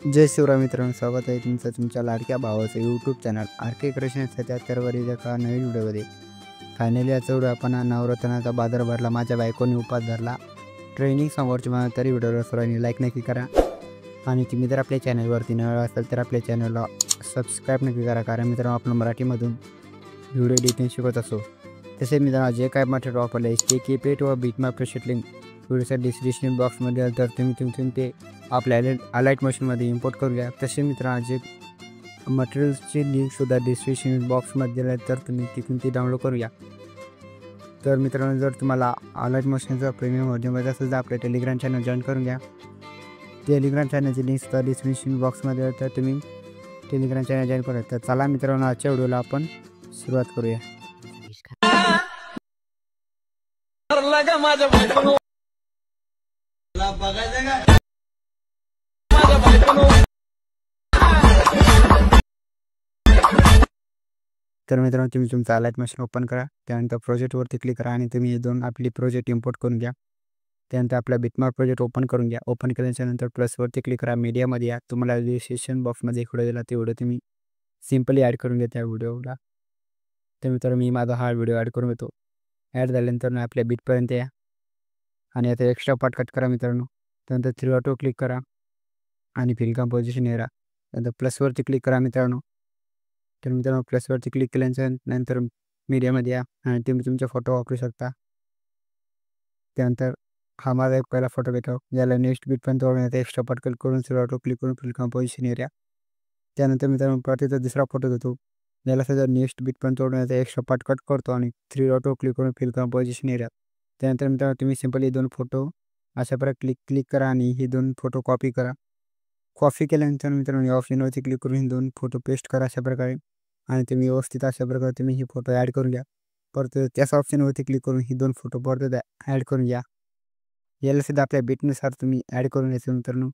जय शिवराय मित्रांनो, स्वागत आहे तुमचं तुमच्या लाडक्या भावाचं यूट्यूब चॅनल आर के क्रिएशन 77वरील एका नवीन व्हिडिओमध्ये. फायनली याचा व्हिडिओ आपण नवरत्नाचा बाजार भरला, माझ्या बायकोने उपास धरला, ट्रेनिंग समोरची मला तरी व्हिडिओला सर्वांनी लाईक नक्की करा. आणि तुम्ही जर आपल्या चॅनलवरती नवीन असाल तर आपल्या चॅनलला सबस्क्राईब नक्की करा, कारण मित्रांनो आपण मराठीमधून व्हिडिओ एडिटिंग शिकत असो. तसे मित्रांनो जे काय मटेरियल वापरलं आहे ते कीपॅड व बिटमॅप प्रीसेट लिंक व्हिडिओच्या डिस्क्रिप्शन बॉक्समध्ये तर तुम्ही ते आपल्या अलाइट मशीनमध्ये इम्पोर्ट करूया. तसे मित्रांनो जे मटेरियल्सची लिंकसुद्धा डिस्क्रिप्शन बॉक्समध्ये दिलं आहे तर तुम्ही तिथून ती डाउनलोड करूया. तर मित्रांनो जर तुम्हाला अलाइट मशीनचा प्रीमियम व्हर्जन असेल तर आपल्या टेलिग्राम चॅनल जॉईन करून घ्या. टेलिग्राम चॅनलची लिंकसुद्धा डिस्क्रिप्शन बॉक्समध्ये तर तुम्ही टेलिग्राम चॅनल जॉईन करूया. तर चला मित्रांनो आजच्या व्हिडिओला आपण सुरुवात करूया. तर मित्रांनो तुम्ही तुमचा अलाइट मशीन ओपन करा, त्यानंतर प्रोजेक्टवरती क्लिक करा आणि तुम्ही दोन आपली प्रोजेक्ट इम्पोर्ट करून घ्या. त्यानंतर आपला बिटमॅप प्रोजेक्ट ओपन करून घ्या. ओपन केल्याच्यानंतर प्लसवरती क्लिक करा, मीडियामध्ये या. तुम्हाला डिस्क्रिप्शन बॉक्समध्ये इकडे दिला ते व्हिडिओ तुम्ही सिम्पली ॲड करून घ्या त्या व्हिडिओला. तर मित्रांनो मी माझा हा व्हिडिओ ॲड करून घेतो. ॲड झाल्यानंतर आपल्या बीटपर्यंत या आणि आता एक्स्ट्रा पार्ट कट करा मित्रांनो. त्यानंतर 3 ऑटो क्लिक करा आणि फिल कंपोजिशन एरा. त्यानंतर प्लसवरती क्लिक करा मित्रांनो. तर मित्रांनो प्लसवरती क्लिक केल्यानंतर मीडियामध्ये या आणि तुम्ही तुमचा फोटो वापरू शकता. त्यानंतर हा माझा एक पहिला फोटो घेतो, ज्याला नेक्स्ट बीटपर्यंत ओढण्याचा एक्स्ट्रा पार्ट कट करून 3 ऑटो क्लिक करून फिल कंपोजिशन एरिया. त्यानंतर मित्रांनो परत दुसरा फोटो घेतो, ज्याला सध्या नेक्स्ट बीटपर्यंत ओढण्याचा एक्स्ट्रा पार्ट कट करतो आणि 3 ऑटो क्लिक करून फिल कंपोजिशन एरिया. त्यानंतर मित्रांनो तुम्ही सिम्पली 2 फोटो अशा प्रकारे क्लिक करा आणि ही 2 फोटो कॉपी करा. कॉपी केल्यानंतर मित्रांनो या ऑप्शनवरती क्लिक करून ही 2 फोटो पेस्ट करा अशा प्रकारे आणि तुम्ही व्यवस्थित अशा प्रकारे तुम्ही ही फोटो ॲड करून घ्या. परत त्याच ऑप्शनवरती क्लिक करून ही 2 फोटो परत ॲड करून घ्या. याला सुद्धा आपल्या बीटनुसार तुम्ही ॲड करून घ्यायचं मित्रांनो.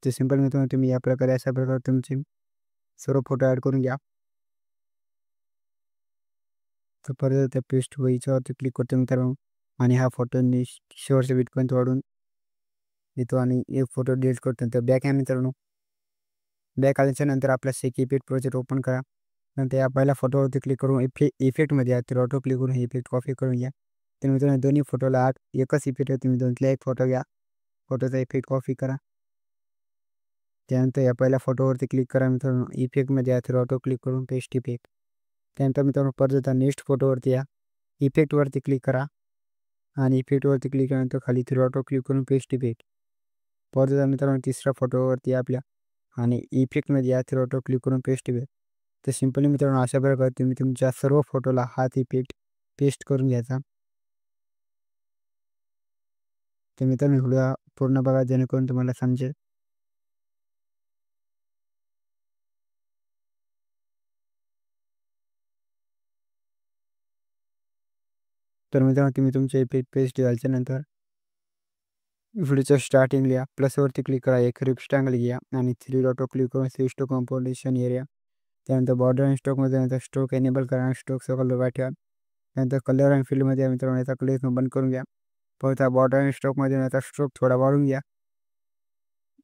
ते सिंपल मित्रांनो तुम्ही या प्रकारे अशा प्रकारे तुमचे सर्व फोटो ॲड करून घ्या. तर परत त्या पेस्ट याच्यावरती क्लिक करतो मित्रांनो आणि हा फोटो शेवटच्या बीटपर्यंत वाढून देतो आणि एक फोटो डिलीट करतो. तर बॅक आहे मित्रांनो. बॅक आल्याच्यानंतर आपला कीपॅड प्रोजेक्ट ओपन करा. नंतर या पहिल्या फोटोवरती क्लिक करून इफेक्टमध्ये या, तर ऑटो क्लिक करून हे इफेक्ट कॉपी करून घ्या. तर मित्रांनो दोन्ही फोटोला एकच इफेक्ट आहे, तुम्ही दोनला एक फोटो घ्या, फोटोचा इफेक्ट कॉपी करा. त्यानंतर या पहिल्या फोटोवरती क्लिक करा मित्रांनो, इफेक्टमध्ये या, तर ऑटो क्लिक करून पेस्ट इफेक्ट. त्यानंतर मित्रांनो परत नेक्स्ट फोटोवरती या, इफेक्टवरती क्लिक करा आणि इफेक्टवरती क्लिक केल्यानंतर खाली 3 ऑटो क्लिक करून पेस्ट इफेक्ट. परत मित्रांनो तिसऱ्या फोटोवरती आपल्या आणि इफेक्टमध्ये या, 3 ऑटो क्लिक करून पेस्ट इफेक्ट. तर सिम्पली मित्रांनो अशा प्रकारे तुम्ही तुमच्या सर्व फोटोला हाच इफेक्ट पेस्ट करून घ्यायचा. तर मित्रांनो व्हिडिओ पूर्ण बघा जेणेकरून तुम्हाला समजेल. तर मित्रांनो तुम्ही तुमचे इफेक्ट पेस्ट झाल्याच्यानंतर व्हिडिओच्या स्टार्टिंगला या, प्लसवरती क्लिक करा, एक रेक्टँगल घ्या आणि 3 ऑटो क्लिक करून स्विच टू कंपोजिशन एरिया. त्यानंतर बॉर्डर आणि स्ट्रोकमध्ये नंतर स्ट्रोक एनेबल करा आणि स्ट्रोकचा कलर व्हाईट ठेवा. त्यानंतर कलर आणि फील्डमध्ये मित्रांनो याचा कलर बंद करून घ्या. परत बॉर्डर आणि स्ट्रोकमध्ये याचा स्ट्रोक थोडा वाढून घ्या.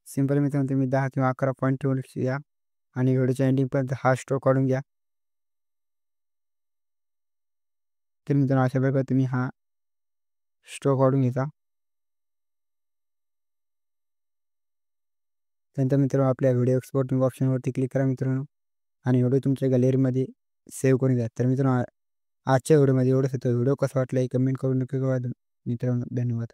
सिंपल मित्रांनो तुम्ही 10 किंवा 11 पॉईंट ठेवून या आणि व्हिडिओच्या एंडिंगपर्यंत हा स्ट्रोक काढून घ्या. तर मित्रांनो अशा प्रकारे तुम्ही हा स्ट्रोक वाढून घ्यायचा. त्यानंतर मित्रांनो आपल्या व्हिडिओ एक्सपोर्टिंग ऑप्शनवरती क्लिक करा मित्रांनो आणि व्हिडिओ तुमच्या गॅलरीमध्ये सेव्ह करून घ्या. तर मित्रांनो आजच्या व्हिडिओमध्ये एवढंच होतं. व्हिडिओ कसा वाटला हे कमेंट करून नक्की कळवा मित्रांनो. धन्यवाद.